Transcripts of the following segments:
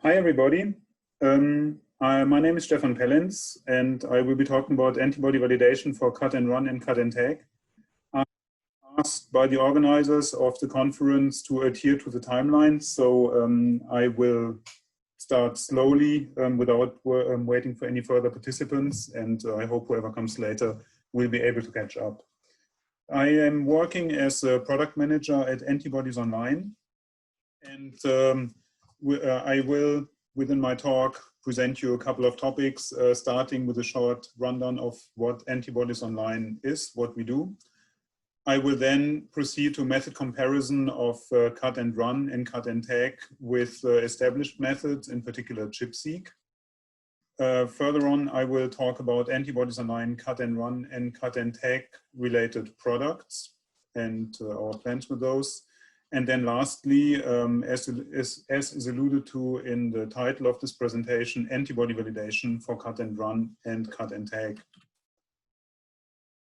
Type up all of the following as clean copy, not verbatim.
Hi, everybody. My name is Stefan Pellenz, and I will be talking about antibody validation for CUT&RUN and CUT&TAG. I'm asked by the organizers of the conference to adhere to the timeline, so I will start slowly without waiting for any further participants, and I hope whoever comes later will be able to catch up. I am working as a product manager at Antibodies Online, and I will, within my talk, present you a couple of topics, starting with a short rundown of what Antibodies Online is, what we do. I will then proceed to method comparison of CUT&RUN and CUT&TAG with established methods, in particular CZECH. Further on, I will talk about Antibodies Online, CUT&RUN, and CUT&TAG related products and our plans with those. And then lastly, as is alluded to in the title of this presentation, antibody validation for CUT&RUN and CUT&TAG.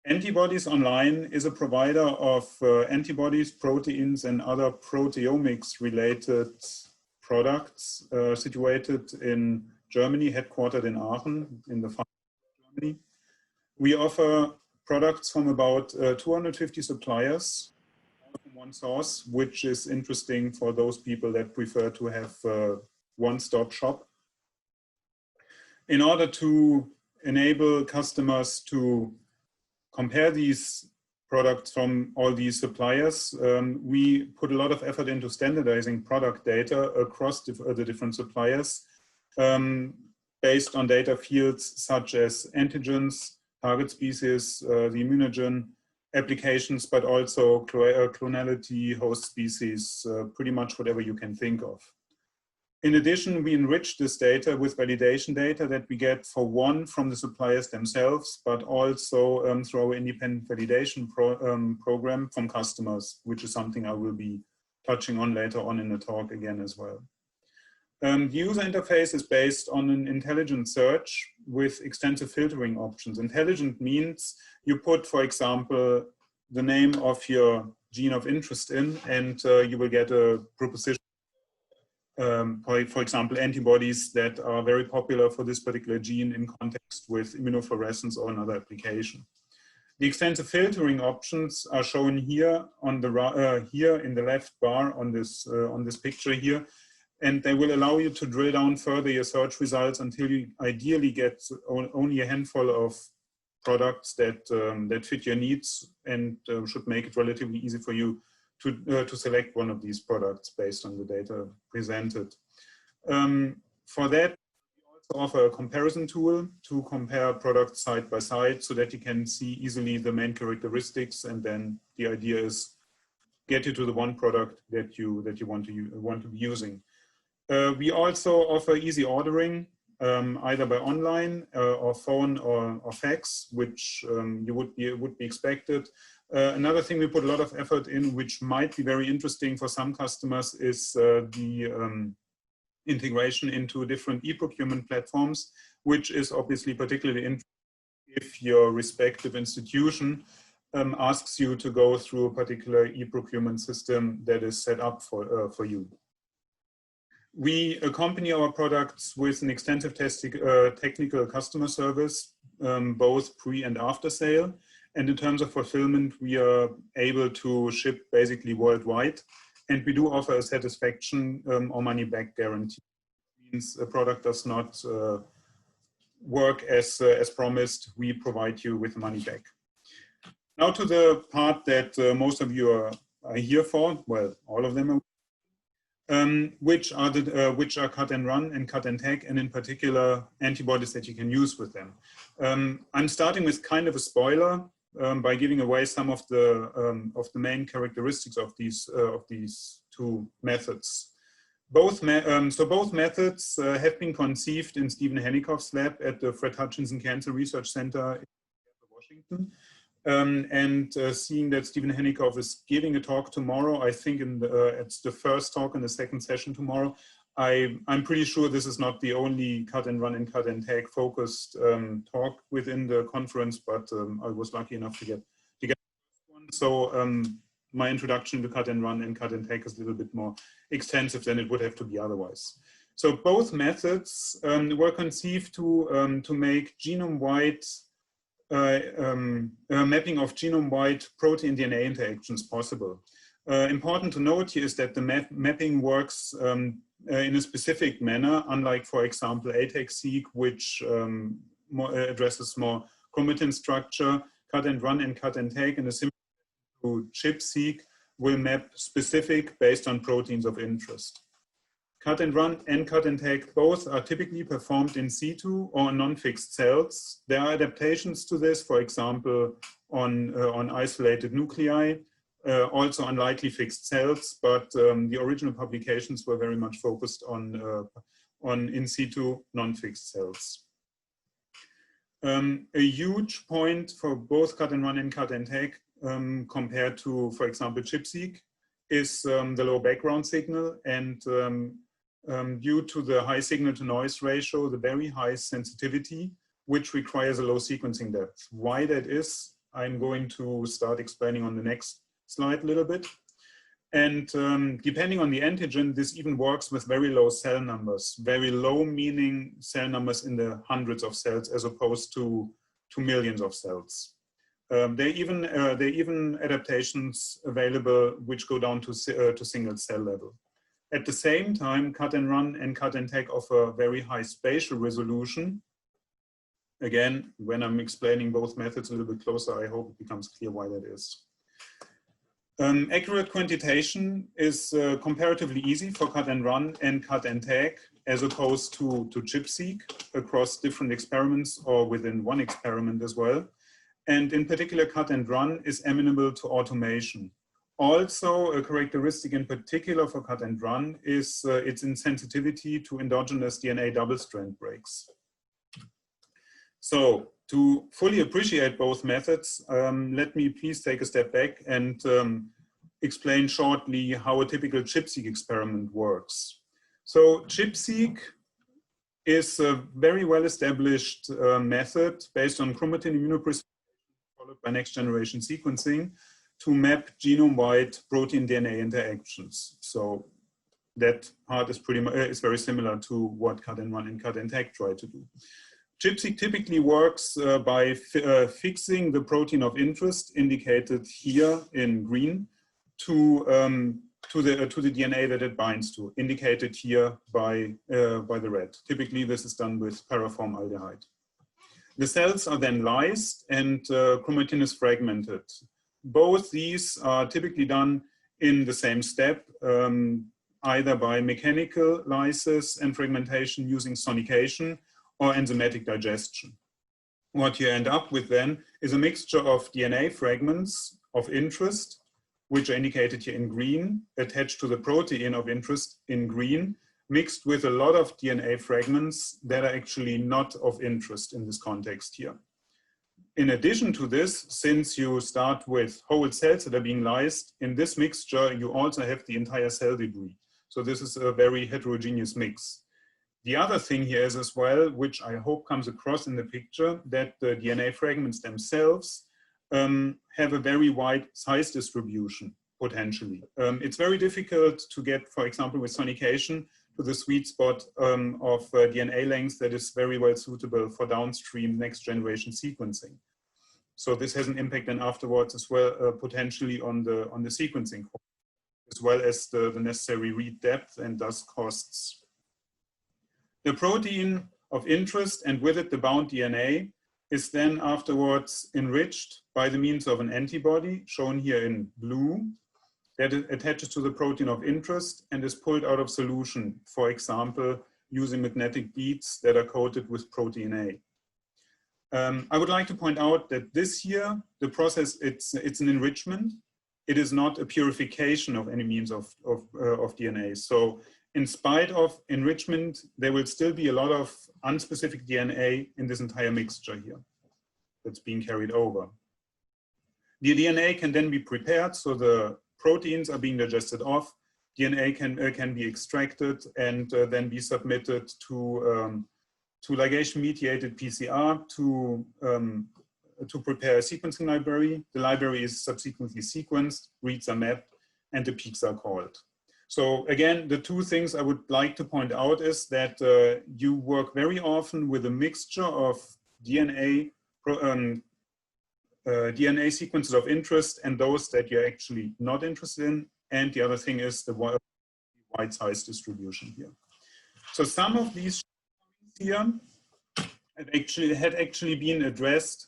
Antibodies Online is a provider of antibodies, proteins, and other proteomics-related products situated in Germany, headquartered in Aachen, in the far of Germany. We offer products from about 250 suppliers from one source, which is interesting for those people that prefer to have a one-stop shop. In order to enable customers to compare these products from all these suppliers, we put a lot of effort into standardizing product data across the different suppliers based on data fields such as antigens, target species, the immunogen, applications, but also clonality, host species, pretty much whatever you can think of. In addition, we enrich this data with validation data that we get from the suppliers themselves, but also through our independent validation program from customers, which is something I will be touching on later on in the talk again as well. The user interface is based on an intelligent search with extensive filtering options. Intelligent means you put, for example, the name of your gene of interest in, and you will get a proposition. For example, antibodies that are very popular for this particular gene in context with immunofluorescence or another application. The extensive filtering options are shown here on the here in the left bar on this picture here, and they will allow you to drill down further your search results until you ideally get only a handful of products that that fit your needs and should make it relatively easy for you to select one of these products based on the data presented. For that, we also offer a comparison tool to compare products side by side so that you can see easily the main characteristics, and then the idea is get you to the one product that you want to be using. We also offer easy ordering, either by online or phone or fax, which would be expected. Another thing we put a lot of effort in, which might be very interesting for some customers, is the integration into different e-procurement platforms, which is obviously particularly interesting if your respective institution asks you to go through a particular e-procurement system that is set up for you. We accompany our products with an extensive technical customer service, both pre and after sale. And in terms of fulfillment, we are able to ship basically worldwide. And we do offer a satisfaction or money back guarantee. It means a product does not work as promised, we provide you with money back. Now to the part that most of you are here for, well, all of them are. Which are CUT&RUN and CUT&TAG, and in particular antibodies that you can use with them. I'm starting with kind of a spoiler by giving away some of the main characteristics of these two methods. Both methods have been conceived in Stephen Henikoff's lab at the Fred Hutchinson Cancer Research Center in Washington. Seeing that Stephen Henikoff is giving a talk tomorrow, I think it's the first talk in the second session tomorrow. I'm pretty sure this is not the only CUT&RUN and CUT&TAG focused talk within the conference, but I was lucky enough to get one. So my introduction to CUT&RUN and CUT&TAG is a little bit more extensive than it would have to be otherwise. So both methods were conceived to make genome-wide mapping of genome-wide protein-DNA interactions possible. Important to note here is that the mapping works in a specific manner, unlike, for example, ATEXIC, which addresses more chromatin structure. CUT&RUN and CUT&TAG in a similar to ChIP-seq will map specific based on proteins of interest. CUT&RUN and CUT&TAG both are typically performed in situ or on non-fixed cells. There are adaptations to this, for example, on isolated nuclei, also on lightly fixed cells, but the original publications were very much focused on in situ non-fixed cells. A huge point for both CUT&RUN and CUT&TAG compared to, for example, ChIP-seq is the low background signal, and due to the high signal to noise ratio, the very high sensitivity, which requires a low sequencing depth. Why that is, I'm going to start explaining on the next slide a little bit. And depending on the antigen, this even works with very low cell numbers. Very low meaning cell numbers in the hundreds of cells as opposed to millions of cells. There are even adaptations available which go down to single cell level. At the same time, CUT&RUN and CUT&TAG offer very high spatial resolution. Again, when I'm explaining both methods a little bit closer, I hope it becomes clear why that is. Accurate quantitation is comparatively easy for CUT&RUN and CUT&TAG as opposed to ChIP-seq across different experiments or within one experiment as well. And in particular, CUT&RUN is amenable to automation. Also, a characteristic in particular for CUT&RUN is its insensitivity to endogenous DNA double-strand breaks. So, to fully appreciate both methods, let me please take a step back and explain shortly how a typical ChIP-seq experiment works. So ChIP-seq is a very well-established method based on chromatin immunoprecipitation followed by next-generation sequencing to map genome-wide protein-DNA interactions. So that part is very similar to what CUT&RUN and CUT&TAG try to do. ChIP-seq typically works by fixing the protein of interest indicated here in green to the DNA that it binds to, indicated here by the red. Typically, this is done with paraformaldehyde. The cells are then lysed and chromatin is fragmented. Both these are typically done in the same step, either by mechanical lysis and fragmentation using sonication or enzymatic digestion. What you end up with then is a mixture of DNA fragments of interest, which are indicated here in green, attached to the protein of interest in green, mixed with a lot of DNA fragments that are actually not of interest in this context here. In addition to this, since you start with whole cells that are being lysed, in this mixture you also have the entire cell debris. So this is a very heterogeneous mix. The other thing here is as well, which I hope comes across in the picture, that the DNA fragments themselves have a very wide size distribution, potentially. It's very difficult to get, for example, with sonication, to the sweet spot of DNA length that is very well suitable for downstream next generation sequencing. So this has an impact then afterwards as well, potentially on the sequencing, as well as the necessary read depth and thus costs. The protein of interest and with it the bound DNA is then afterwards enriched by the means of an antibody shown here in blue that attaches to the protein of interest and is pulled out of solution, for example, using magnetic beads that are coated with protein A. I would like to point out that this here, the process, it's an enrichment. It is not a purification of any means of DNA. So in spite of enrichment, there will still be a lot of unspecific DNA in this entire mixture here that's being carried over. The DNA can then be prepared, so the proteins are being digested off. DNA can be extracted and then be submitted to ligation-mediated PCR to prepare a sequencing library. The library is subsequently sequenced, reads are mapped, and the peaks are called. So again, the two things I would like to point out is that you work very often with a mixture of DNA sequences of interest and those that you're actually not interested in. And the other thing is the wide size distribution here. So some of these here had actually been addressed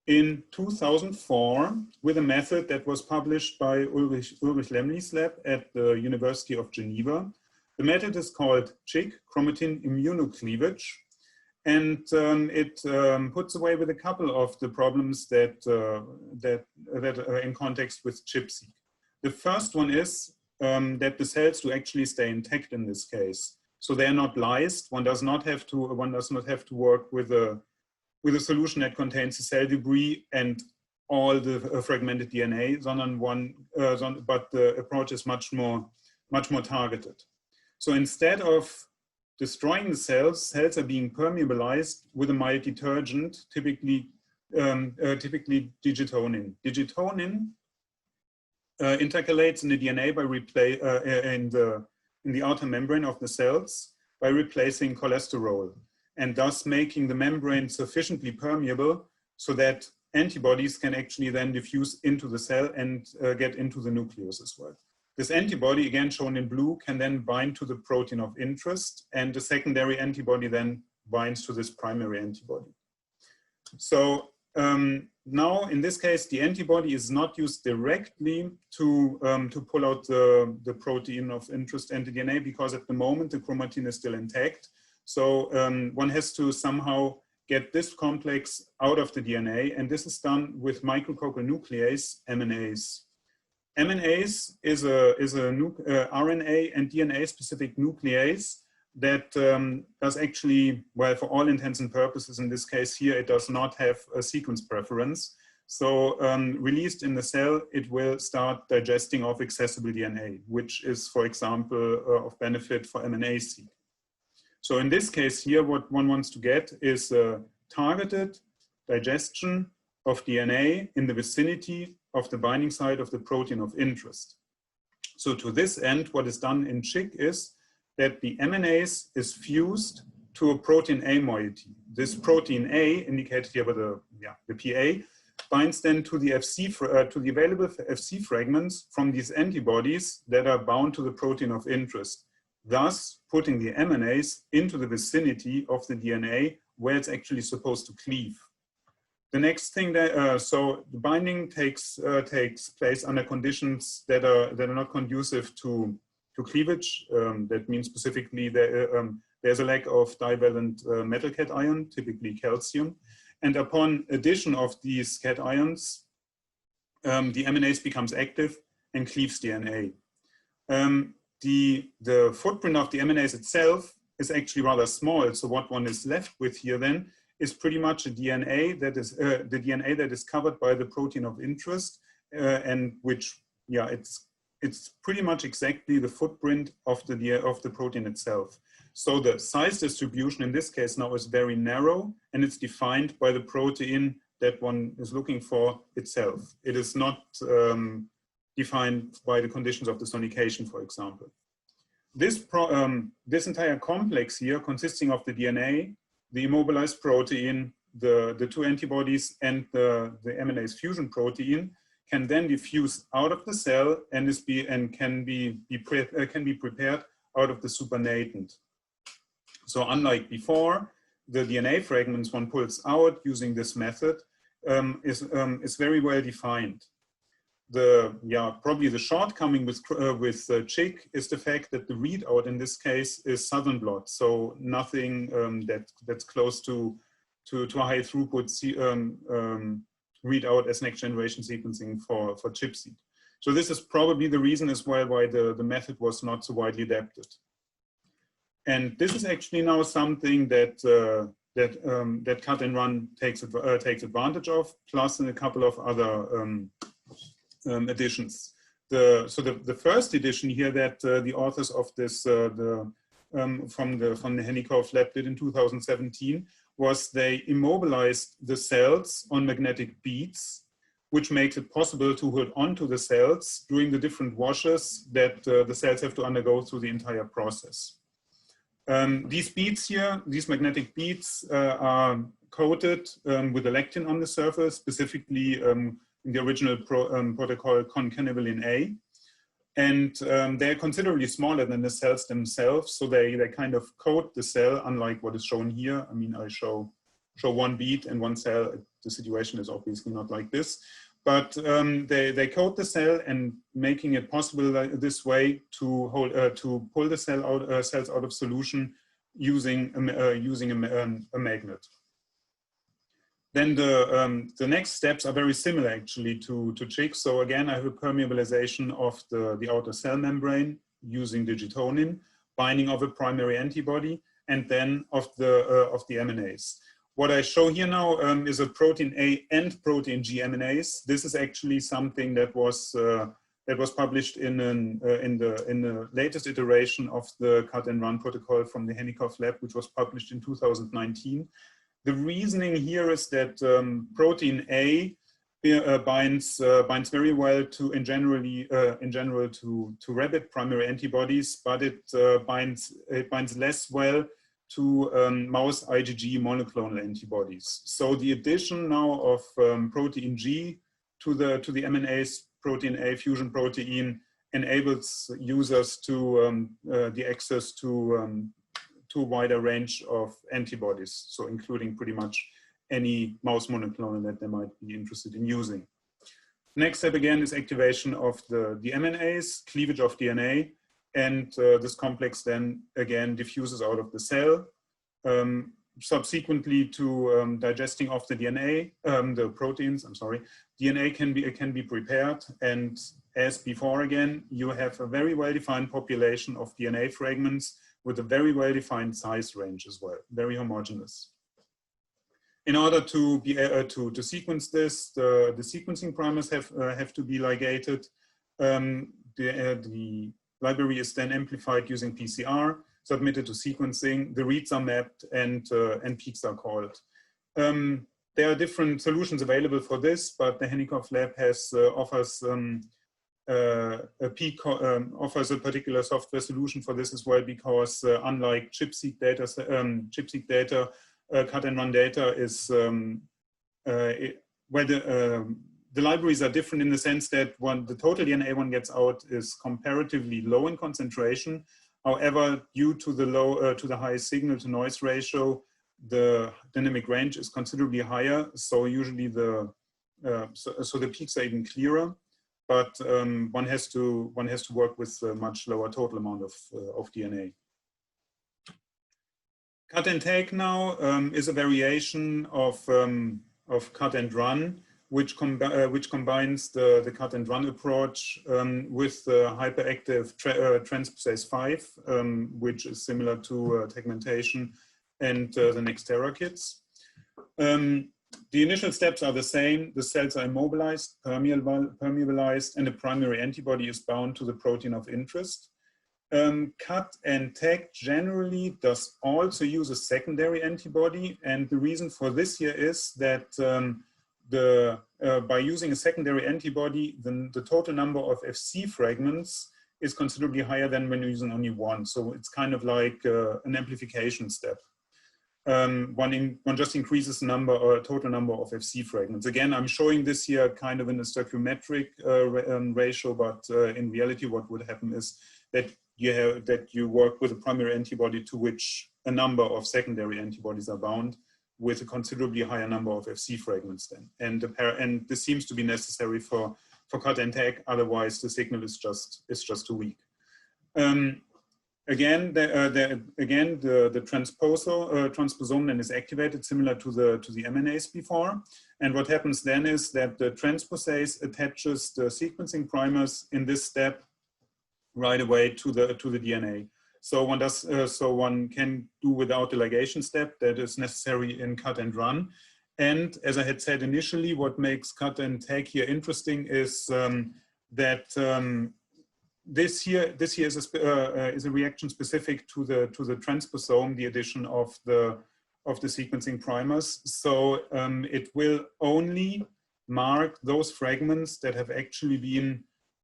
in 2004 with a method that was published by Ulrich Lemli's lab at the University of Geneva. The method is called CZECH, chromatin immunocleavage, and it puts away with a couple of the problems that are in context with ChIP-seq. The first one is that the cells do actually stay intact in this case. So they are not lysed. One does not have to work with a solution that contains the cell debris and all the fragmented DNA, but the approach is much more targeted. So instead of destroying the cells, cells are being permeabilized with a mild detergent, typically digitonin. Digitonin intercalates in the DNA by in the outer membrane of the cells by replacing cholesterol, and thus making the membrane sufficiently permeable so that antibodies can actually then diffuse into the cell and get into the nucleus as well. This antibody, again shown in blue, can then bind to the protein of interest, and the secondary antibody then binds to this primary antibody. So now in this case, the antibody is not used directly to pull out the protein of interest and the DNA, because at the moment the chromatin is still intact. So one has to somehow get this complex out of the DNA, and this is done with micrococal nuclease, MNase. MNase is a RNA and DNA specific nuclease that does actually, well, for all intents and purposes in this case here, it does not have a sequence preference. So released in the cell, it will start digesting of accessible DNA, which is, for example, of benefit for MNase-seq. So in this case here, what one wants to get is a targeted digestion of DNA in the vicinity of the binding site of the protein of interest. So to this end, what is done in CZECH is that the MNase is fused to a protein A moiety. This protein A, indicated here by the PA, binds then to the to the available FC fragments from these antibodies that are bound to the protein of interest, thus putting the MNase into the vicinity of the DNA where it's actually supposed to cleave. The next thing that so the binding takes place under conditions that are not conducive to cleavage. That means specifically there's a lack of divalent metal cation, typically calcium, and upon addition of these cations, the MNase becomes active and cleaves DNA. The footprint of the MNase itself is actually rather small. So what one is left with here then is pretty much a DNA that is the DNA that is covered by the protein of interest, and which, yeah, it's pretty much exactly the footprint of the protein itself. So the size distribution in this case now is very narrow, and it's defined by the protein that one is looking for itself. It is not defined by the conditions of the sonication, for example. This entire complex here, consisting of the DNA, the immobilized protein, the two antibodies, and the MNase fusion protein, can then diffuse out of the cell and can be prepared out of the supernatant. So unlike before, the DNA fragments one pulls out using this method is very well defined. Probably the shortcoming with CZECH is the fact that the readout in this case is Southern blot, so nothing that's close to high throughput readout as next generation sequencing for ChIP-seq. So this is probably the reason as well why the method was not so widely adapted. And this is actually now something that CUT&RUN takes advantage of, plus in a couple of other additions. So the first edition here that the authors of this from the Hennikov lab did in 2017 was they immobilized the cells on magnetic beads which makes it possible to hold on to the cells during the different washes that the cells have to undergo through the entire process. These beads here, these magnetic beads are coated with a lectin on the surface, specifically in the original protocol concanavalin A. And they're considerably smaller than the cells themselves, so they kind of coat the cell, unlike what is shown here. I mean, I show one bead and one cell. The situation is obviously not like this, but they coat the cell and making it possible this way to pull the cells out of solution using a magnet. Then the next steps are very similar actually to CZECH. So again, I have a permeabilization of the outer cell membrane using digitonin, binding of a primary antibody, and then of the MNAs. What I show here now is a protein A and protein G MNAs. This is actually something that was published in the latest iteration of the CUT&RUN protocol from the Henikoff lab, which was published in 2019. The reasoning here is that protein A binds very well to in general to rabbit primary antibodies, but it binds less well to mouse IgG monoclonal antibodies. So the addition now of protein G to the MNAs protein A fusion protein enables users to the access to a wider range of antibodies, so including pretty much any mouse monoclonal that they might be interested in using. Next step again is activation of the MNAs, cleavage of DNA, and this complex then again diffuses out of the cell. Subsequently to digesting of the DNA, the proteins, I'm sorry, DNA can be prepared, and as before again, you have a very well-defined population of DNA fragments with a very well-defined size range as well, very homogeneous. In order to be to sequence this, the sequencing primers have to be ligated. The library is then amplified using PCR, submitted to sequencing. The reads are mapped, and peaks are called. There are different solutions available for this, but the Henikoff lab offers a particular software solution for this as well, because unlike ChIP-seq data, CUT&RUN data is where the libraries are different in the sense that the total DNA one gets out is comparatively low in concentration. However, due to the high signal to noise ratio, the dynamic range is considerably higher. So usually the peaks are even clearer. But one has to work with a much lower total amount of DNA. Cut&take now is a variation of Cut&RUN, which combines the Cut&RUN approach with the hyperactive transposase 5, which is similar to Tegmentation and the Nextera kits. The initial steps are the same. The cells are immobilized, permeabilized, and the primary antibody is bound to the protein of interest. Cut&take generally does also use a secondary antibody, and the reason for this here is that by using a secondary antibody, then the total number of FC fragments is considerably higher than when you're using only one. So it's kind of like an amplification step. One just increases the total number of FC fragments. Again, I'm showing this here kind of in a stoichiometric ratio, but in reality, what would happen is that you work with a primary antibody to which a number of secondary antibodies are bound, with a considerably higher number of FC fragments then. And this seems to be necessary for cut&take, otherwise the signal is just too weak. Again, the transposome then is activated similar to the MNAs before. And what happens then is that the transposase attaches the sequencing primers in this step right away to the DNA. So one can do without the ligation step that is necessary in Cut&RUN. And as I had said initially, what makes cut&take here interesting is that this here is a reaction specific to the transposome, the addition of the sequencing primers. So it will only mark those fragments that have actually been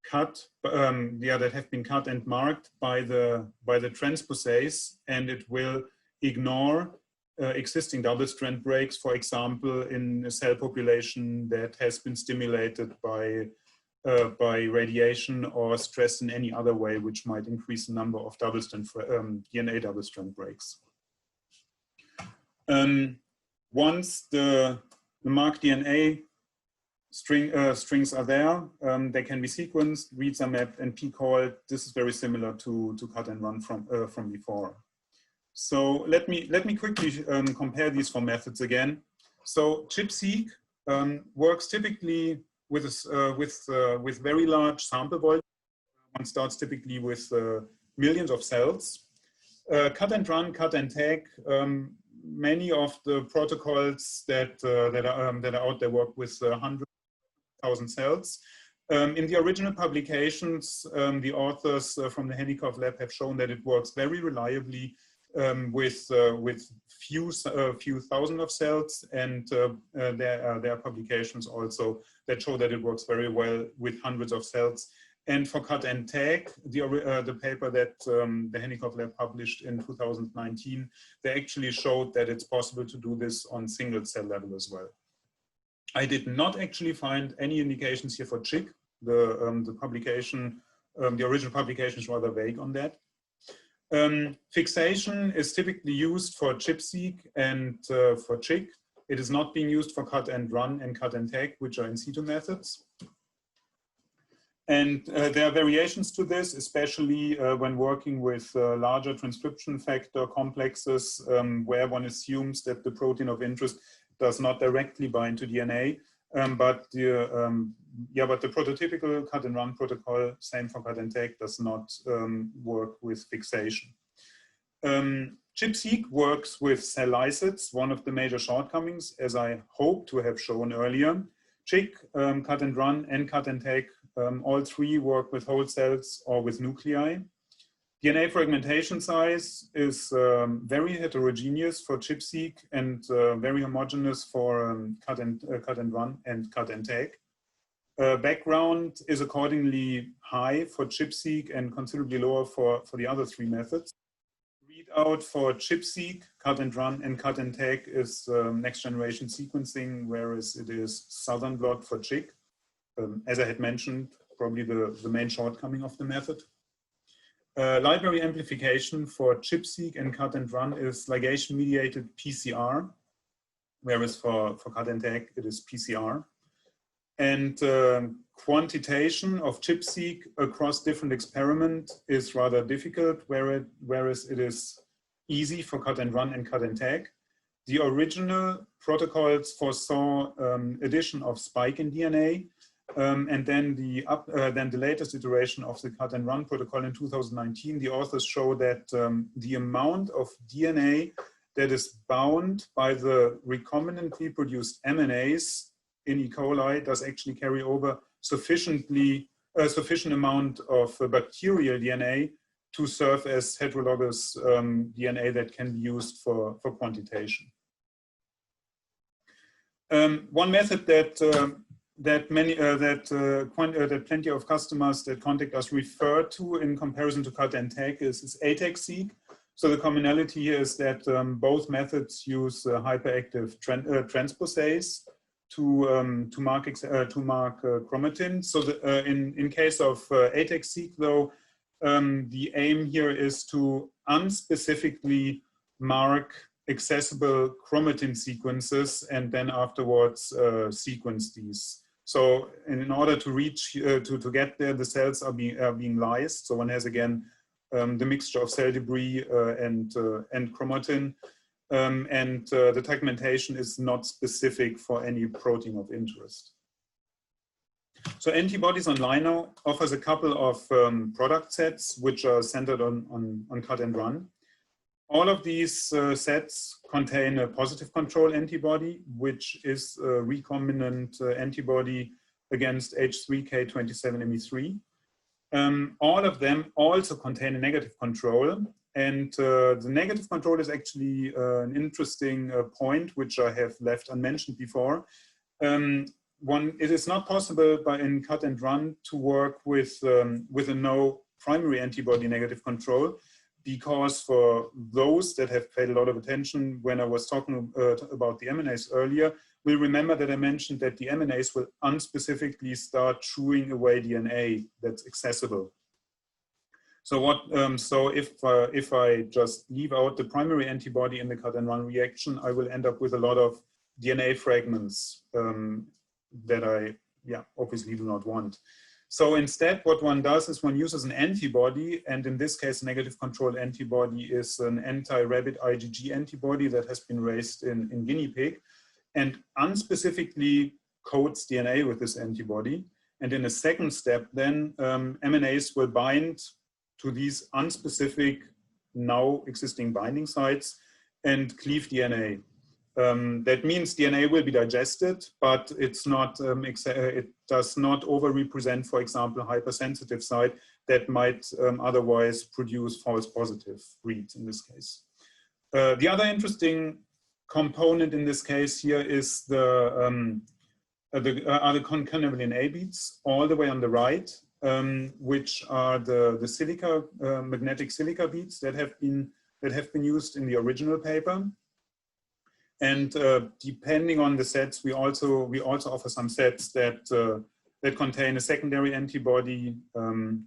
cut, that have been cut and marked by the transposase, and it will ignore existing double-strand breaks, for example, in a cell population that has been stimulated by radiation or stress in any other way, which might increase the number of DNA double-strand breaks. Once the marked DNA strings are there, they can be sequenced, reads are mapped, and p-called. This is very similar to CUT&RUN from before. So let me quickly compare these four methods again. So ChIP-seq works typically with very large sample volume. One starts typically with millions of cells. CUT&RUN, CUT&TAG, many of the protocols that are out there work with 100,000 cells. In the original publications, the authors from the Hennikov lab have shown that it works very reliably with few thousand of cells, and there are publications also that show that it works very well with hundreds of cells. And for CUT&TAG, the paper that the Hennikov lab published in 2019, they actually showed that it's possible to do this on single cell level as well. I did not actually find any indications here for CHIC. The publication, the original publication is rather vague on that. Fixation is typically used for ChIP-seq and for CHIC. It is not being used for CUT&RUN and CUT&TAG, which are in situ methods. And there are variations to this, especially when working with larger transcription factor complexes, where one assumes that the protein of interest does not directly bind to DNA, but the prototypical CUT&RUN protocol, same for CUT&TAG, does not work with fixation. ChIP-seq works with cell lysates, one of the major shortcomings, as I hope to have shown earlier. CHIC, CUT&RUN, and CUT&TAG, all three work with whole cells or with nuclei. DNA fragmentation size is very heterogeneous for ChIP-seq and very homogeneous for CUT&RUN and CUT&TAG. Background is accordingly high for ChIP-seq and considerably lower for the other three methods. Readout for ChIP-seq, CUT&RUN, and CUT&TAG is next generation sequencing, whereas it is Southern blot for CHIC. As I had mentioned, probably the main shortcoming of the method. Library amplification for ChIP-seq and CUT&RUN is ligation-mediated PCR, whereas for CUT&TAG it is PCR. And quantitation of ChIP-seq across different experiments is rather difficult, whereas it is easy for CUT&RUN and CUT&TAG. The original protocols foresaw addition of spike in DNA, and then the latest iteration of the CUT&RUN protocol in 2019, the authors show that the amount of DNA that is bound by the recombinantly produced mRNAs in E. coli does actually carry over sufficient amount of bacterial DNA to serve as heterologous DNA that can be used for quantitation. One method that plenty of customers that contact us refer to in comparison to CUT&TAG is ATEXIC. So the commonality here is that both methods use hyperactive transposase to mark chromatin. So in case of ATEXIC, though, the aim here is to unspecifically mark accessible chromatin sequences and then afterwards sequence these. So in order to reach to get there, the cells are being lysed. So one has again the mixture of cell debris and chromatin, and the fragmentation is not specific for any protein of interest. So Antibodies Online now offers a couple of product sets which are centered on CUT&RUN. All of these sets contain a positive control antibody, which is a recombinant antibody against H3K27Me3. All of them also contain a negative control, and the negative control is actually an interesting point which I have left unmentioned before. it is not possible in cut and run to work with a no primary antibody negative control, because for those that have paid a lot of attention when I was talking about the MNAs earlier, will remember that I mentioned that the MNAs will unspecifically start chewing away DNA that's accessible. So if I just leave out the primary antibody in the cut and run reaction, I will end up with a lot of DNA fragments that I obviously do not want. So instead, what one does is one uses an antibody, and in this case, negative control antibody is an anti-rabbit IgG antibody that has been raised in guinea pig, and unspecifically coats DNA with this antibody. And in a second step, then MNAs will bind to these unspecific now existing binding sites and cleave DNA. That means DNA will be digested, but it's not, it does not over-represent, for example, a hypersensitive site that might otherwise produce false positive reads in this case. The other interesting component in this case here is the concanavalin A beads all the way on the right, which are the silica, magnetic silica beads that have been used in the original paper. And depending on the sets, we also offer some sets that contain a secondary antibody,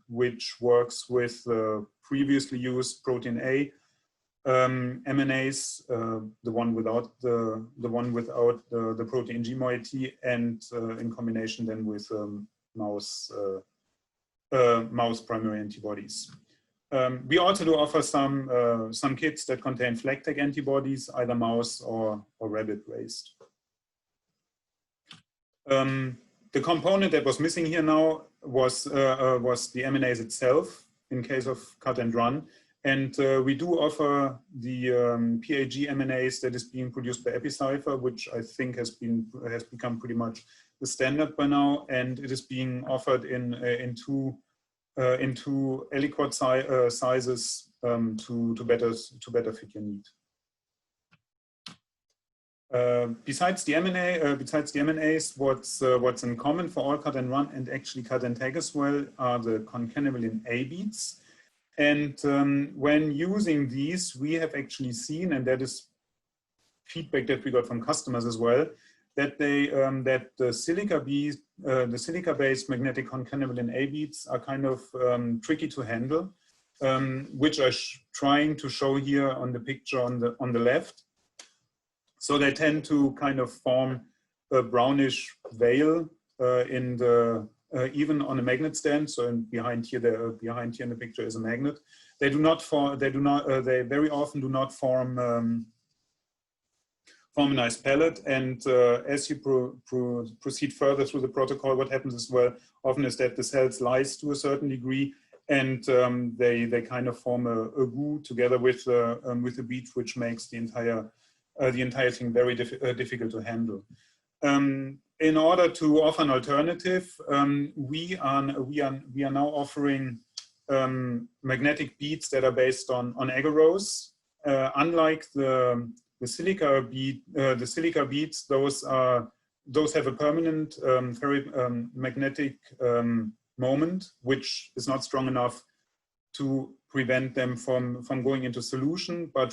which works with previously used protein A MNAs, the one without the protein G moiety, and in combination then with mouse primary antibodies. We also do offer some kits that contain FLAG-tag antibodies, either mouse or rabbit raised. The component that was missing here now was the MNAs itself in case of cut and run. And we do offer the PAG MNAs that is being produced by Epicypher, which I think has become pretty much the standard by now, and it is being offered in two aliquot sizes to better fit your need. Besides the MNAs, what's in common for all cut and run and actually cut and tag as well are the concanavalin A beads. And when using these, we have actually seen, and that is feedback that we got from customers as well, that the silica-based magnetic concanavalin A beads are kind of tricky to handle, which I'm trying to show here on the picture on the left. So they tend to kind of form a brownish veil in the even on a magnet stand. So behind here in the picture is a magnet. They very often do not form a nice pellet. And as you proceed further through the protocol, what happens as well often is that the cells lyse to a certain degree, and they kind of form a goo together with the bead, which makes the entire thing very difficult to handle. In order to offer an alternative, we are now offering magnetic beads that are based on agarose. Unlike the silica beads, those have a permanent magnetic moment, which is not strong enough to prevent them from going into solution, but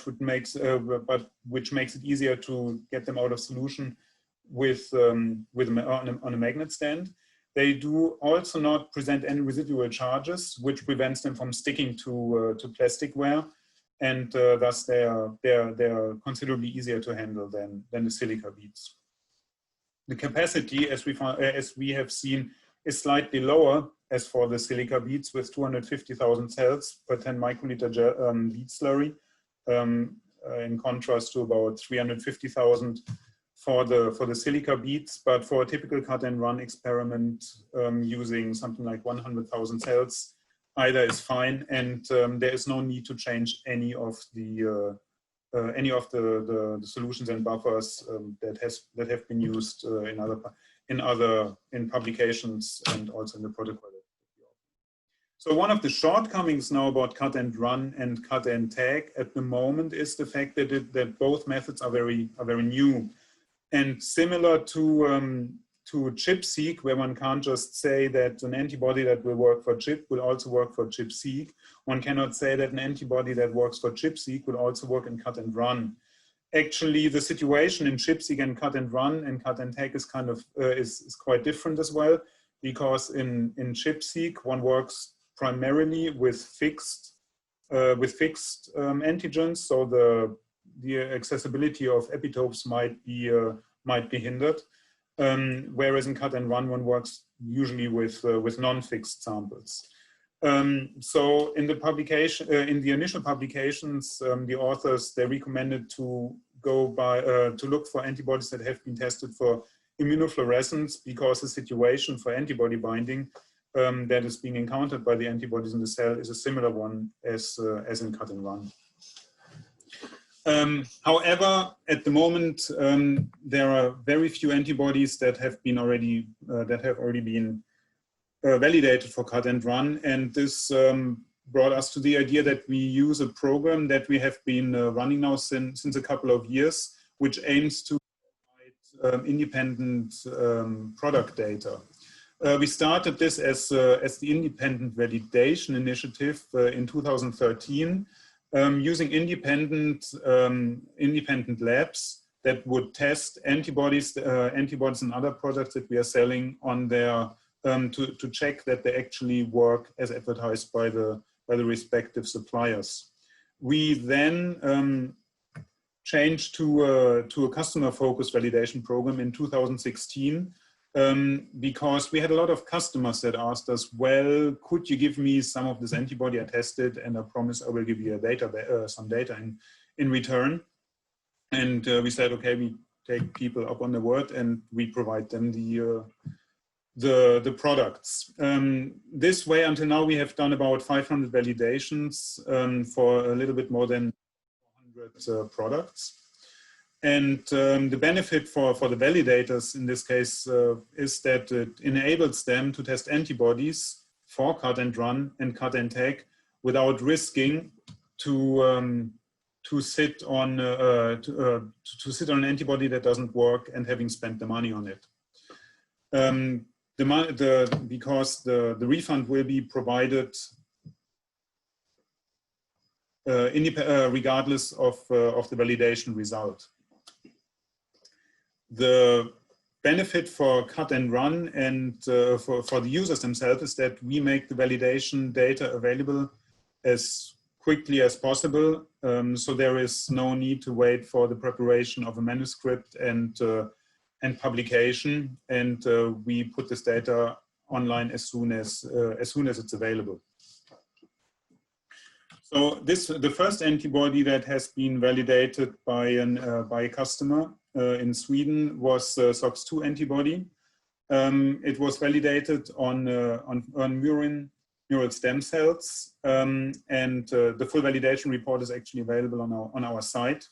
which makes it easier to get them out of solution on a magnet stand. They do also not present any residual charges, which prevents them from sticking to plasticware, and thus they are considerably easier to handle than the silica beads. The capacity, as we have seen, is slightly lower as for the silica beads, with 250,000 cells per 10 microliter bead slurry, in contrast to about 350,000 for the silica beads. But for a typical cut and run experiment using something like 100,000 cells, either is fine, and there is no need to change any of the solutions and buffers that have been used in publications and also in the protocol. So one of the shortcomings now about cut and run and cut and tag at the moment is the fact that both methods are very new, and similar to to ChIP-seq, where one can't just say that an antibody that will work for ChIP will also work for ChIP-seq. One cannot say that an antibody that works for ChIP-seq will also work in cut-and-run. Actually, the situation in ChIP-seq and cut-and-run and cut-and-take is kind of is quite different as well, because in ChIP-seq one works primarily with fixed antigens, so the accessibility of epitopes might be hindered. Whereas in cut-and-run one works usually with non-fixed samples. So in the publication, in the initial publications, the authors, they recommended to go by to look for antibodies that have been tested for immunofluorescence, because the situation for antibody binding that is being encountered by the antibodies in the cell is a similar one as in cut-and-run. However, at the moment, there are very few antibodies that have already been validated for cut-and-run, and this brought us to the idea that we use a program that we have been running now since a couple of years, which aims to provide independent product data. We started this as the independent validation initiative in 2013, using independent labs that would test antibodies and other products that we are selling on their to check that they actually work as advertised by the respective suppliers. We then changed to a customer-focused validation program in 2016, because we had a lot of customers that asked us, well, could you give me some of this antibody I tested, and I promise I will give you some data in return. And we said, okay, we take people up on the word and we provide them the products. This way, until now, we have done about 500 validations for a little bit more than 400 products. And the benefit for the validators in this case is that it enables them to test antibodies for cut-and-run and cut-and-take without risking to sit on an antibody that doesn't work and having spent the money on it. Because the refund will be provided regardless of the validation result. The benefit for cut-and-run and for the users themselves is that we make the validation data available as quickly as possible. So there is no need to wait for the preparation of a manuscript and publication, and we put this data online as soon as it's available. So the first antibody that has been validated by a customer in Sweden was SOX2 antibody. It was validated on neural stem cells, and the full validation report is actually available on our site.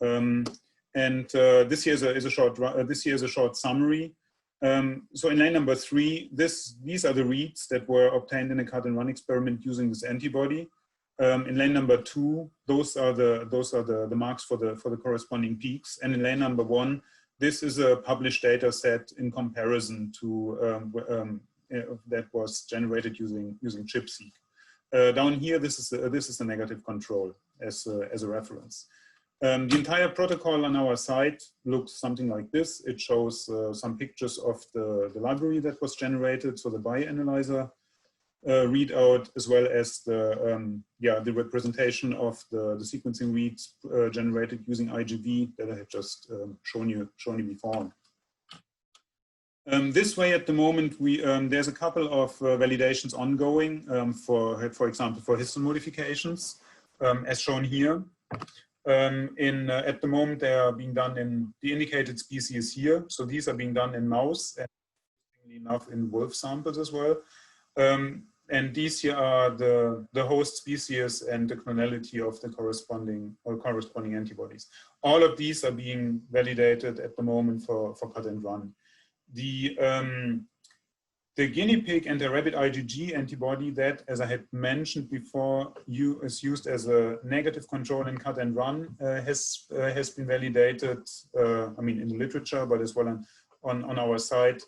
This here is a short summary. So in line number 3, these are the reads that were obtained in a cut-and-run experiment using this antibody. In lane number 2, those are the marks for the corresponding peaks. And in lane number 1, this is a published data set in comparison to that was generated using ChIP-seq. Down here, this is the negative control as a reference. The entire protocol on our site looks something like this. It shows some pictures of the library that was generated, so the bioanalyzer readout, as well as the representation of the sequencing reads generated using IGV that I had just shown you before. This way, at the moment, there's a couple of validations ongoing for example, for histone modifications, as shown here. At the moment, they are being done in the indicated species here. So these are being done in mouse and enough in wolf samples as well. And these here are the host species and the clonality of the corresponding antibodies. All of these are being validated at the moment for cut-and-run. The guinea pig and the rabbit IgG antibody that, as I had mentioned before, is used as a negative control in cut-and-run has been validated, I mean, in the literature, but as well on our site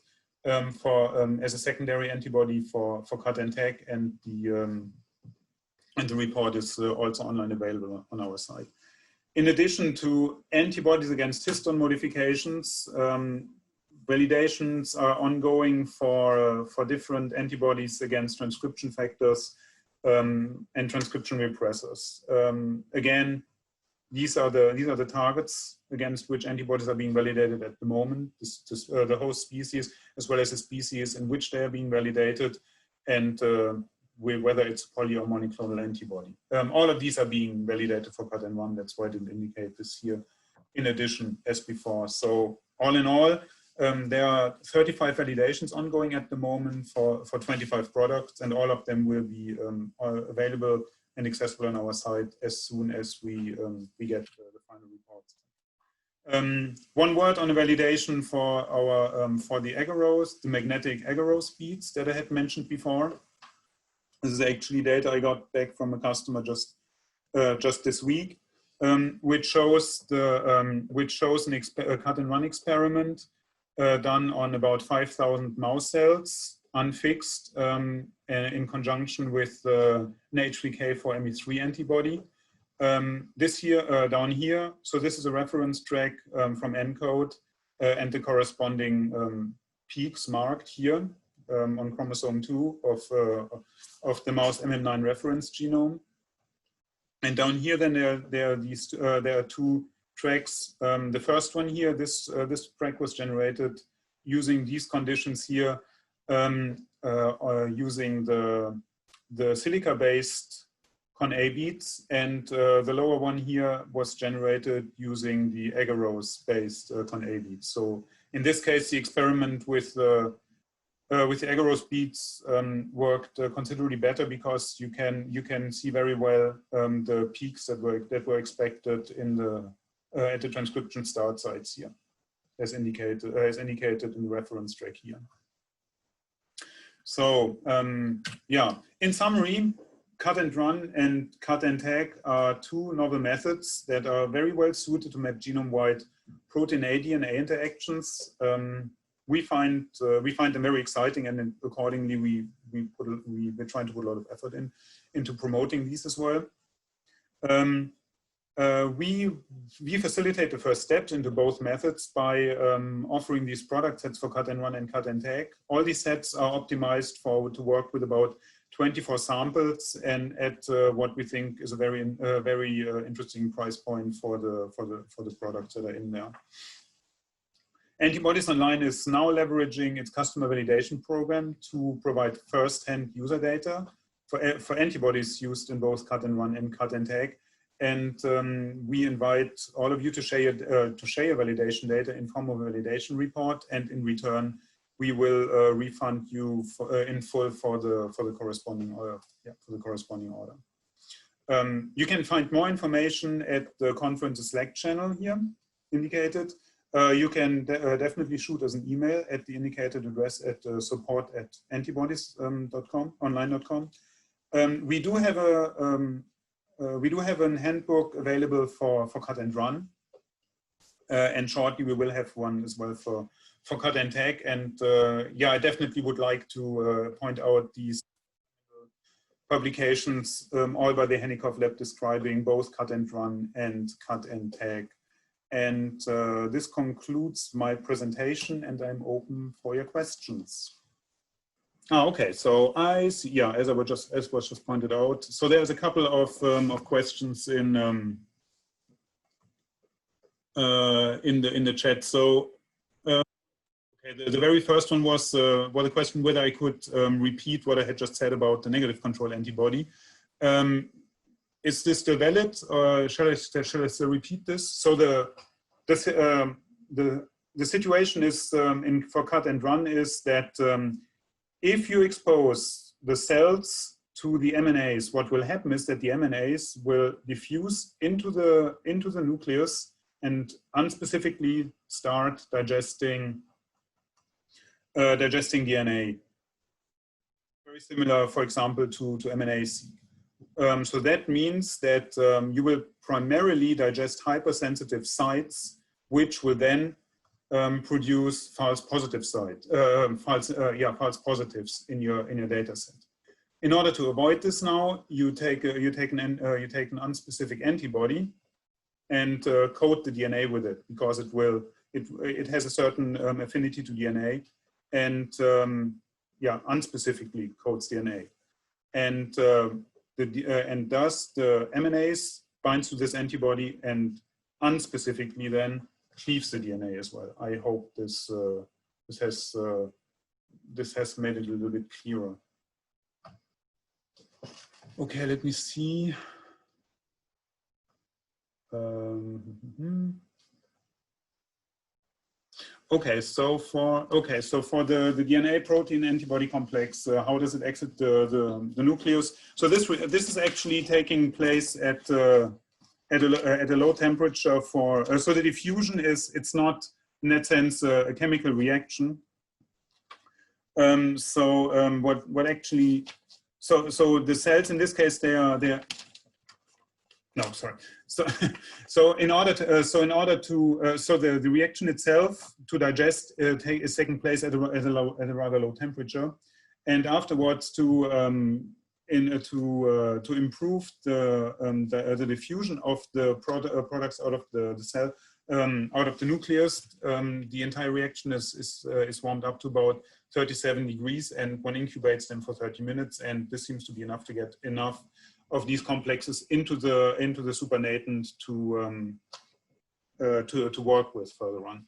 as a secondary antibody for CUT&TAG, and the report is also online available on our site. In addition to antibodies against histone modifications, validations are ongoing for different antibodies against transcription factors and transcription repressors. Again, these are the targets against which antibodies are being validated at the moment. The host species, as well as the species in which they are being validated, and whether it's a poly or monoclonal antibody. All of these are being validated for CUT&RUN. That's why I didn't indicate this here in addition as before. So all in all, there are 35 validations ongoing at the moment for 25 products, and all of them will be available and accessible on our site as soon as we get the final reports. One word on the validation for our for the agarose, the magnetic agarose beads that I had mentioned before. This is actually data I got back from a customer just this week, which shows a cut-and-run experiment done on about 5,000 mouse cells, unfixed, in conjunction with an H3K4ME3 antibody. This here, down here, so this is a reference track from ENCODE and the corresponding peaks marked here on chromosome 2 of the mouse MM9 reference genome. And down here, then there are two tracks. The first one here, this track was generated using these conditions here, using the silica-based Con-A beads, and the lower one here was generated using the agarose-based Con-A beads. So in this case, the experiment with the agarose beads worked considerably better, because you can see very well the peaks that were expected in the at the transcription start sites here, as indicated in the reference track here. So yeah, in summary, CUT&RUN and CUT&TAG are two novel methods that are very well suited to map genome-wide protein-DNA interactions. We find them very exciting, and accordingly we're trying to put a lot of effort into promoting these as well. We facilitate the first steps into both methods by offering these product sets for CUT&RUN and CUT&TAG. All these sets are optimized to work with about 24 samples, and at what we think is a very interesting price point for the products that are in there. Antibodies Online is now leveraging its customer validation program to provide first-hand user data for antibodies used in both CUT&RUN and CUT&TAG. And we invite all of you to share your validation data in form of a validation report, and in return, we will refund you in full for the corresponding order. Yeah, for the corresponding order. You can find more information at the conference's Slack channel here indicated. You can definitely shoot us an email at the indicated address at support@antibodies-online.com. We do have a handbook available for CUT&RUN, and shortly we will have one as well for CUT&TAG. And yeah, I definitely would like to point out these publications, all by the Hennikov Lab, describing both CUT&RUN and CUT&TAG. And this concludes my presentation, and I'm open for your questions. Okay, so I see, yeah, as was just pointed out, so there's a couple of questions in the chat. So okay, the very first one was a question whether I could repeat what I had just said about the negative control antibody. Is this still valid, or shall I still repeat this? So the situation is for CUT&RUN is that if you expose the cells to the MNAs, what will happen is that the MNAs will diffuse into the nucleus and unspecifically start digesting DNA. Very similar, for example, to MNAs. So that means that you will primarily digest hypersensitive sites, which will then produce false positive false positives in your data set. In order to avoid this, now you take an unspecific antibody and coat the DNA with it, because it has a certain affinity to DNA, and unspecifically coats DNA, and thus the MNase binds to this antibody and unspecifically then cleaves the DNA as well. I hope this has made it a little bit clearer. Okay, let me see. Okay, so for the DNA protein antibody complex, how does it exit the nucleus? So this is actually taking place at a low temperature. So the diffusion it's not in that sense a chemical reaction. What actually so the cells in this case the reaction itself to digest is taking place at a rather low temperature, and afterwards to improve the diffusion of the products out of the cell, out of the nucleus, the entire reaction is warmed up to about 37 degrees, and one incubates them for 30 minutes, and this seems to be enough to get enough of these complexes into the supernatant to work with further on.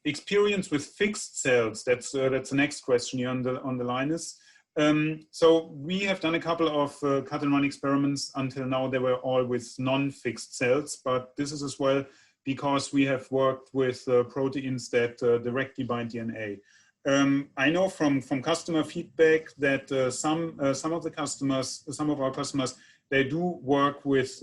Experience with fixed cells, that's the next question here on the line is. So we have done a couple of cut-and-run experiments. Until now they were all with non-fixed cells, but this is as well because we have worked with proteins that directly bind DNA. I know from customer feedback that some of our customers, they do work with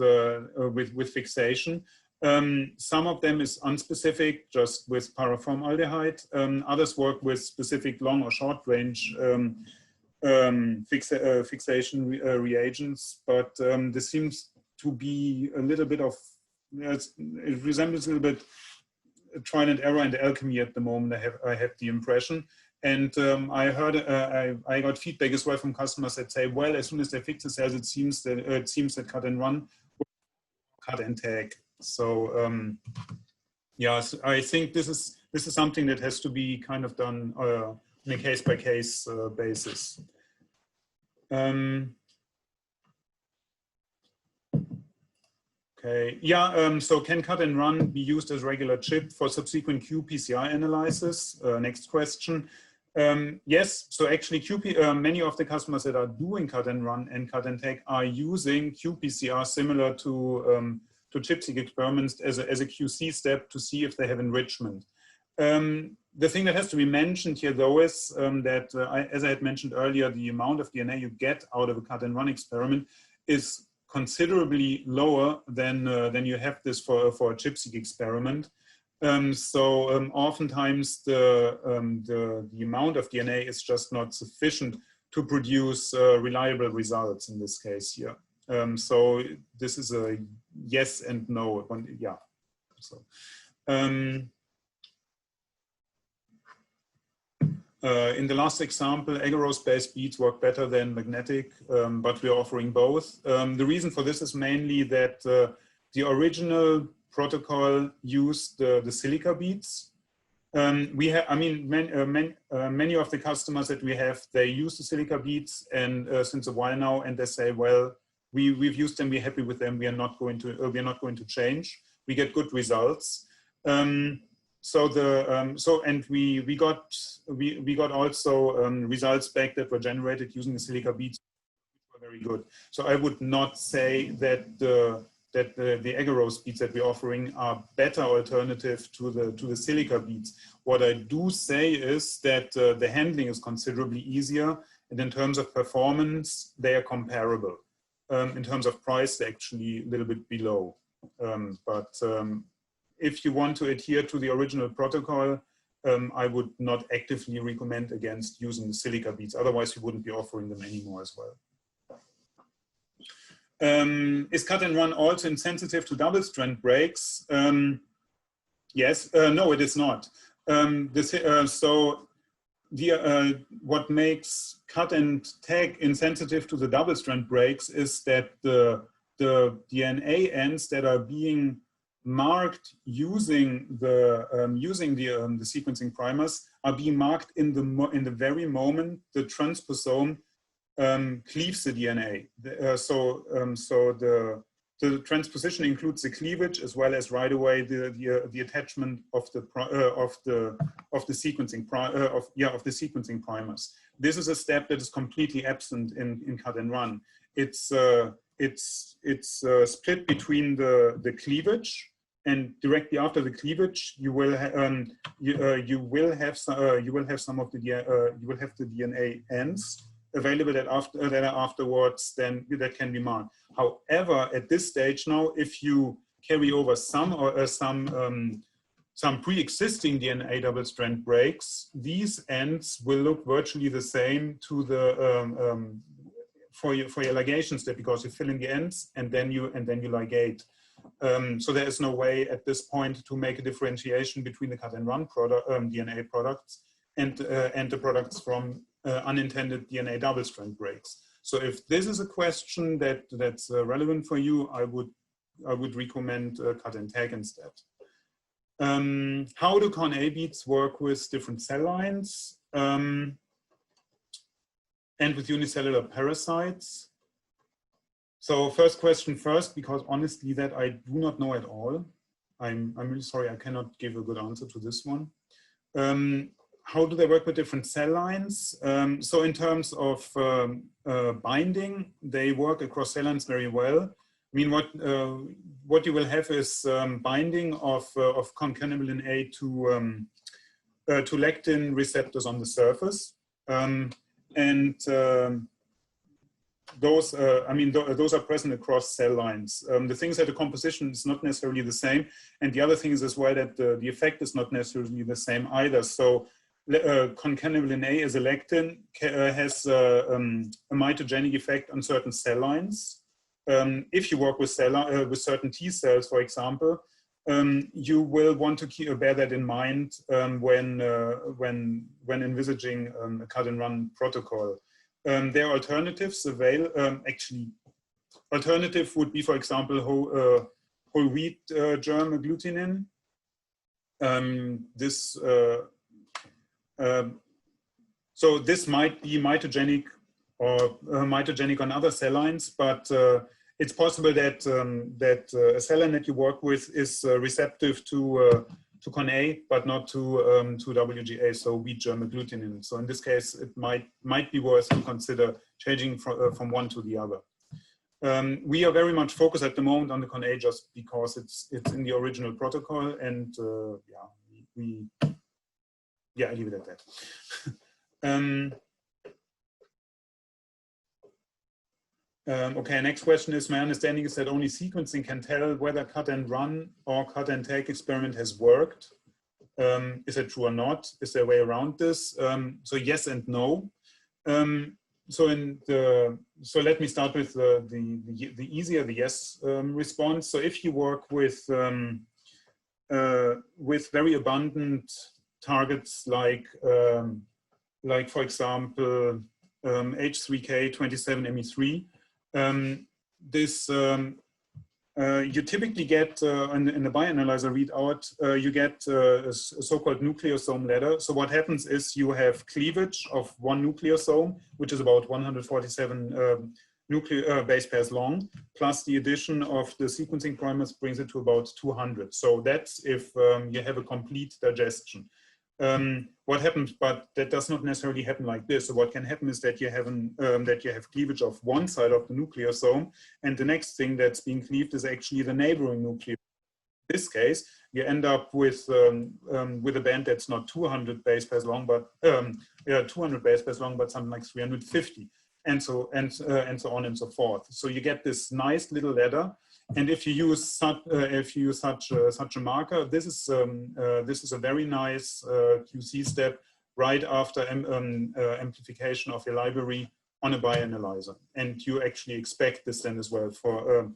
fixation. Some of them is unspecific, just with paraformaldehyde. Others work with specific long or short range fixation reagents. But this seems to be a little bit of, it resembles a little bit trial and error and alchemy at the moment. I have the impression, and I got feedback as well from customers that say, well, as soon as they fix the cells, it seems that cut and run, cut and tag. So yes, I think this is something that has to be kind of done on a case by case basis. Okay, yeah, so can cut and run be used as regular chip for subsequent QPCR analysis? Next question. Yes, so actually many of the customers that are doing cut and run and cut and take are using QPCR similar to CZECH experiments as a QC step to see if they have enrichment. The thing that has to be mentioned here though is that, as I had mentioned earlier, the amount of DNA you get out of a cut and run experiment is considerably lower than you have this for a CZECH experiment. Oftentimes the amount of DNA is just not sufficient to produce reliable results in this case here. So this is a yes and no. Yeah. So. In the last example, agarose-based beads work better than magnetic, but we're offering both. The reason for this is mainly that the original protocol used the silica beads. We have, I mean, many of the customers that we have, they use the silica beads and since a while now, and they say, well, we've used them, we're happy with them, we are not going to change. We get good results. And we got also results back that were generated using the silica beads, which were very good. So I would not say that the agarose beads that we're offering are better alternative to the silica beads. What I do say is that the handling is considerably easier, and in terms of performance, they are comparable. In terms of price, they're actually a little bit below. If you want to adhere to the original protocol, I would not actively recommend against using the silica beads. Otherwise, we wouldn't be offering them anymore as well. Is cut and run also insensitive to double strand breaks? Yes, no, it is not. What makes cut and tag insensitive to the double-strand breaks is that the DNA ends that are being marked using the sequencing primers are being marked in the very moment the transposome cleaves the DNA. The transposition includes the cleavage as well as right away the attachment of the sequencing primers. This is a step that is completely absent in cut-and-run. It's split between the cleavage, and directly after the cleavage you will have some of the DNA ends available that afterwards then that can be marked. However, at this stage now, if you carry over some pre-existing DNA double-strand breaks, these ends will look virtually the same to the for your ligation step, because you fill in the ends and then you ligate. So there is no way at this point to make a differentiation between the cut-and-run DNA products and the products from unintended DNA double-strand breaks. So if this is a question that's relevant for you, I would recommend cut and tag instead. How do con-A beads work with different cell lines and with unicellular parasites? So first question first, because honestly that I do not know at all. I'm really sorry, I cannot give a good answer to this one. How do they work with different cell lines? So in terms of binding, they work across cell lines very well. I mean, what you will have is binding of concanavalin A to lectin receptors on the surface, those are present across cell lines. The thing is that the composition is not necessarily the same, and the other thing is as well that the effect is not necessarily the same either. So concanavalin A as a lectin has a mitogenic effect on certain cell lines. If you work with certain T cells, for example, you will want to bear that in mind when envisaging a cut-and-run protocol. There are alternatives available. Actually, alternative would be, for example, whole wheat germ agglutinin. So this might be mitogenic or mitogenic on other cell lines, but it's possible that a cell line that you work with is receptive to con-A, but not to WGA, so wheat germ agglutinin. So in this case, it might be worth to consider changing from one to the other. We are very much focused at the moment on the con-A just because it's in the original protocol, and I leave it at that. Okay, next question is, my understanding is that only sequencing can tell whether cut-and-run or cut-and-tag experiment has worked. Is it true or not? Is there a way around this? So yes and no. So let me start with the easier, the yes response. So if you work with very abundant targets like for example H3K27Me3, you typically get in the bioanalyzer readout, you get a so-called nucleosome ladder. So what happens is you have cleavage of one nucleosome, which is about 147 base pairs long, plus the addition of the sequencing primers brings it to about 200. So that's if you have a complete digestion. What happens, but that does not necessarily happen like this. So what can happen is that you have cleavage of one side of the nucleosome, and the next thing that's being cleaved is actually the neighboring nucleus. In this case, you end up with a band that's not 200 base pairs long, but 200 base pairs long, but something like 350, and so on and so forth. So you get this nice little ladder. And if you use such a marker, this is a very nice QC step right after amplification of your library on a bioanalyzer, and you actually expect this then as well for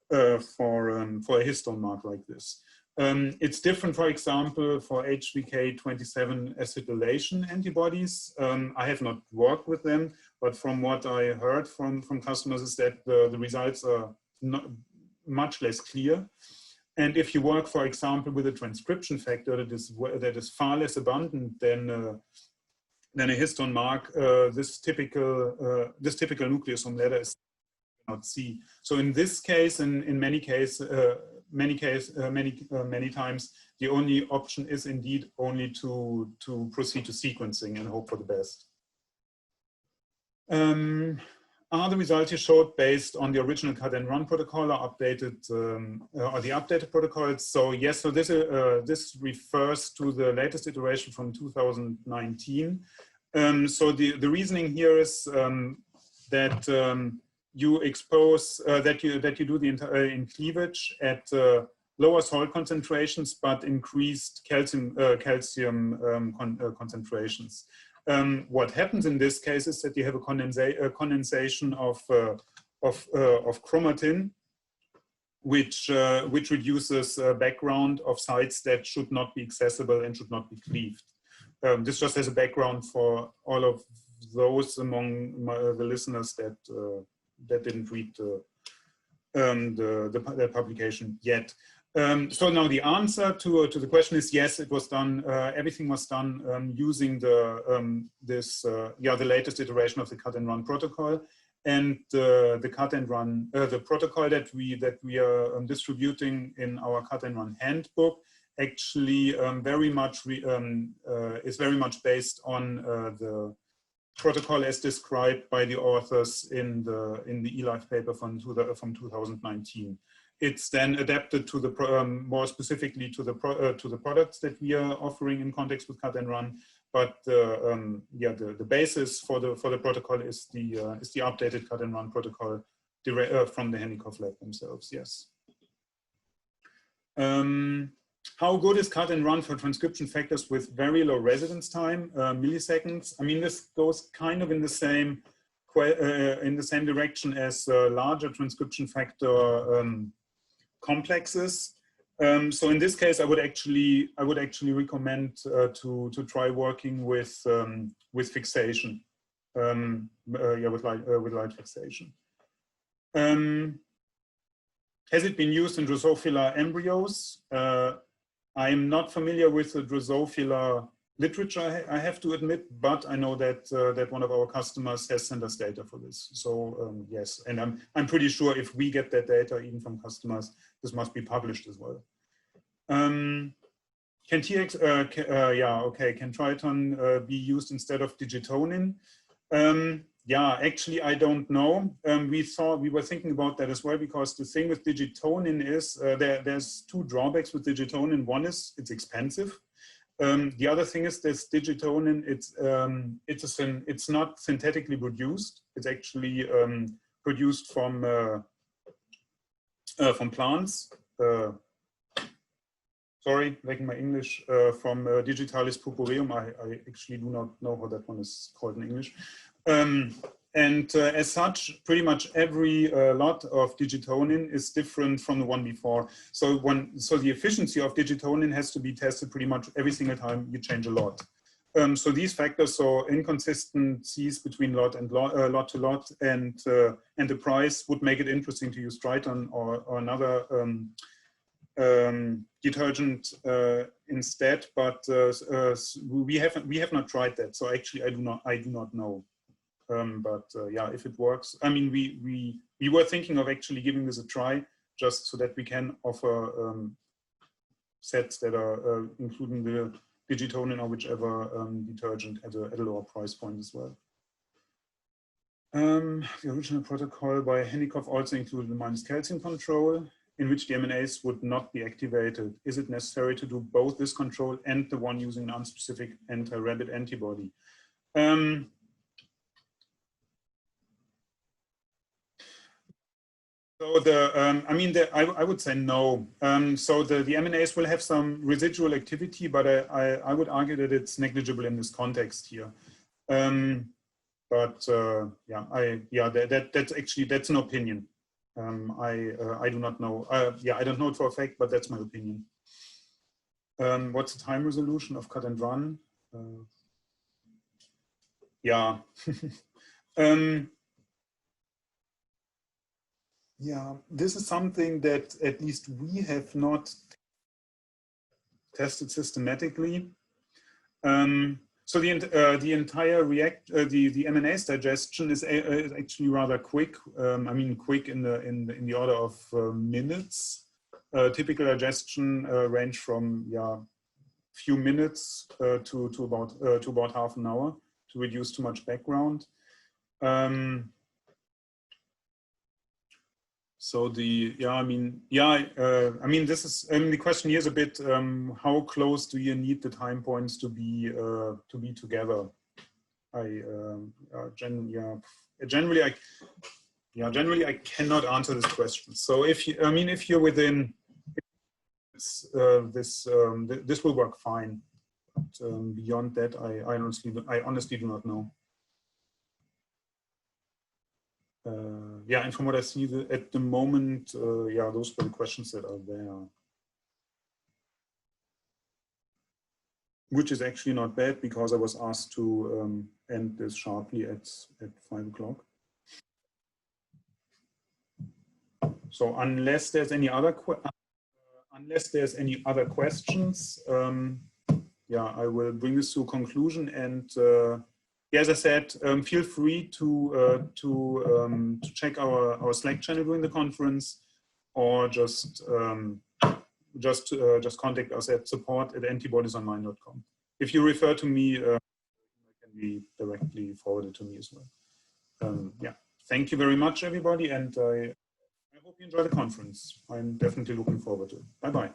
a histone mark like this. It's different, for example, for HVK27 acetylation antibodies. I have not worked with them, but from what I heard from customers is that the results are not much less clear. And if you work, for example, with a transcription factor that is far less abundant than a histone mark, this typical nucleosome letter is not see. So in this case, in many times, the only option is indeed only to proceed to sequencing and hope for the best. Are the results you showed based on the original cut-and-run protocol or updated or the updated protocols? So yes, so this refers to the latest iteration from 2019. So the reasoning here is that you expose that you do the in cleavage at lower salt concentrations, but increased calcium concentrations. What happens in this case is that you have a condensation of chromatin, which reduces background of sites that should not be accessible and should not be cleaved. This just as a background for all of those among the listeners that didn't read the publication yet. So now the answer to the question is yes, it was done. Everything was done using the latest iteration of the cut-and-run protocol, and the cut-and-run the protocol that we are distributing in our cut-and-run handbook actually is very much based on the protocol as described by the authors in the eLife paper from 2019. It's then adapted to the more specifically to the products that we are offering in context with cut-and-run. But the basis for the protocol is the updated cut-and-run protocol from the Hennikov lab themselves. Yes. How good is cut-and-run for transcription factors with very low residence time, milliseconds? I mean, this goes kind of in the same direction as larger transcription factor complexes. So in this case, I would actually recommend to try working with fixation, with light fixation. Has it been used in Drosophila embryos? I am not familiar with the Drosophila literature, I have to admit, but I know that that one of our customers has sent us data for this. So yes, and I'm pretty sure if we get that data even from customers, this must be published as well. Can Triton be used instead of digitonin? Yeah, actually, I don't know. We were thinking about that as well, because the thing with digitonin is there's two drawbacks with digitonin. One is it's expensive. The other thing is this digitonin, it's not synthetically produced. It's actually produced from plants. Sorry, making my English, from Digitalis purpureum. I actually do not know how that one is called in English. And as such, pretty much every lot of digitonin is different from the one before. So the efficiency of digitonin has to be tested pretty much every single time you change a lot. So these factors, so inconsistencies between lot and lot to lot, and the price would make it interesting to use Triton or another detergent instead. But we have not tried that. So actually, I do not know. Yeah, if it works, I mean, we were thinking of actually giving this a try, just so that we can offer sets that are including the digitonin or whichever detergent at a lower price point as well. The original protocol by Hennikov also included the minus calcium control, in which the MNAs would not be activated. Is it necessary to do both this control and the one using an unspecific anti-rabbit antibody? So I mean, I would say no. So the MNAs will have some residual activity, but I would argue that it's negligible in this context here. Yeah, that's an opinion. I do not know. Yeah, I don't know it for a fact, but that's my opinion. What's the time resolution of cut and run? Yeah. Yeah, this is something that at least we have not tested systematically. So the entire the MNase digestion is actually rather quick. I mean, quick in the order of minutes. Typical digestion range from few minutes to about half an hour to reduce too much background. So the I mean this is the question here is a bit how close do you need the time points to be together? Generally I cannot answer this question. So if you're within this will work fine. But, beyond that, I honestly do not know. And from what I see at the moment, those were the questions that are there. Which is actually not bad because I was asked to end this sharply at 5 o'clock. So unless there's any other questions, I will bring this to a conclusion. And as I said, feel free to check our Slack channel during the conference, or just contact us at support@antibodies-online.com. If you refer to me, it can be directly forwarded to me as well. Thank you very much, everybody, and I hope you enjoy the conference. I'm definitely looking forward to it. Bye-bye.